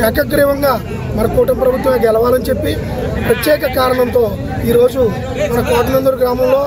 ఏకగ్రీవంగా మన కూటమి ప్రభుత్వమే గెలవాలని చెప్పి ప్రత్యేక కారణంతో ఈరోజు మన కోటనందూరు గ్రామంలో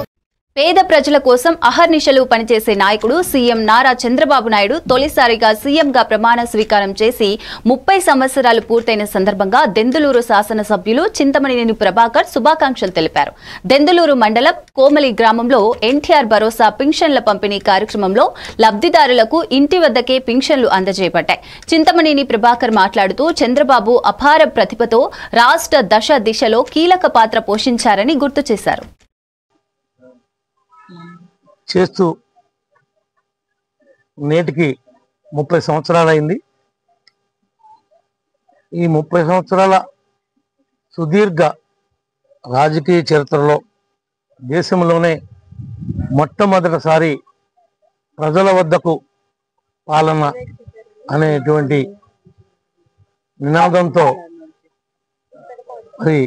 పేద ప్రజల కోసం అహర్నిశలు పనిచేసే నాయకుడు సీఎం నారా చంద్రబాబు నాయుడు తొలిసారిగా సీఎంగా ప్రమాణ స్వీకారం చేసి 30 సంవత్సరాలు పూర్తయిన సందర్భంగా దెందులూరు శాసనసభ్యులు చింతమనేని ప్రభాకర్ శుభాకాంక్షలు తెలిపారు. దెందులూరు మండలం కోమలి గ్రామంలో ఎన్టీఆర్ భరోసా పింఛన్ల పంపిణీ కార్యక్రమంలో లబ్ధిదారులకు ఇంటి వద్దకే పింఛన్లు అందజేయబడ్డాయి. చింతమనేని ప్రభాకర్ మాట్లాడుతూ చంద్రబాబు అపార ప్రతిభతో రాష్ట్ర దశ దిశలో కీలక పాత్ర పోషించారని గుర్తు చేశారు. చేస్తూ నేటికి 30 సంవత్సరాలైంది. ఈ 30 సంవత్సరాల సుదీర్ఘ రాజకీయ చరిత్రలో దేశంలోనే మొట్టమొదటిసారి ప్రజల వద్దకు పాలన అనేటువంటి నినాదంతో మరి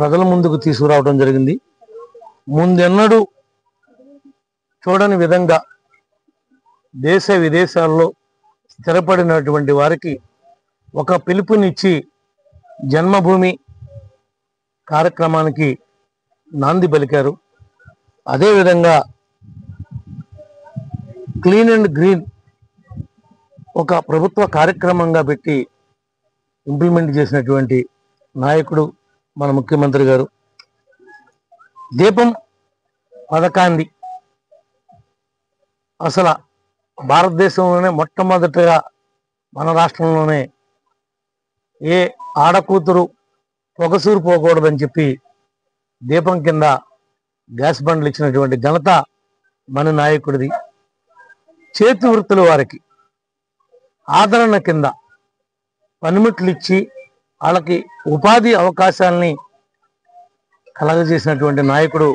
ప్రజల ముందుకు తీసుకురావడం జరిగింది. ముందెన్నడూ చూడని విధంగా దేశ విదేశాల్లో స్థిరపడినటువంటి వారికి ఒక పిలుపునిచ్చి జన్మభూమి కార్యక్రమానికి నాంది పలికారు. అదేవిధంగా క్లీన్ అండ్ గ్రీన్ ఒక ప్రభుత్వ కార్యక్రమంగా పెట్టి ఇంప్లిమెంట్ చేసినటువంటి నాయకుడు మన ముఖ్యమంత్రి గారు. దీపం పథకాన్ని అసలు భారతదేశంలోనే మొట్టమొదటిగా మన రాష్ట్రంలోనే ఏ ఆడకూతురు పొగసూరు పోకూడదని చెప్పి దీపం కింద గ్యాస్ బండ్లు ఇచ్చినటువంటి ఘనత మన నాయకుడిది. చేతి వృత్తుల వారికి ఆదరణ కింద పనిముట్లు ఇచ్చి వాళ్ళకి ఉపాధి అవకాశాలని కలగజేసినటువంటి నాయకుడు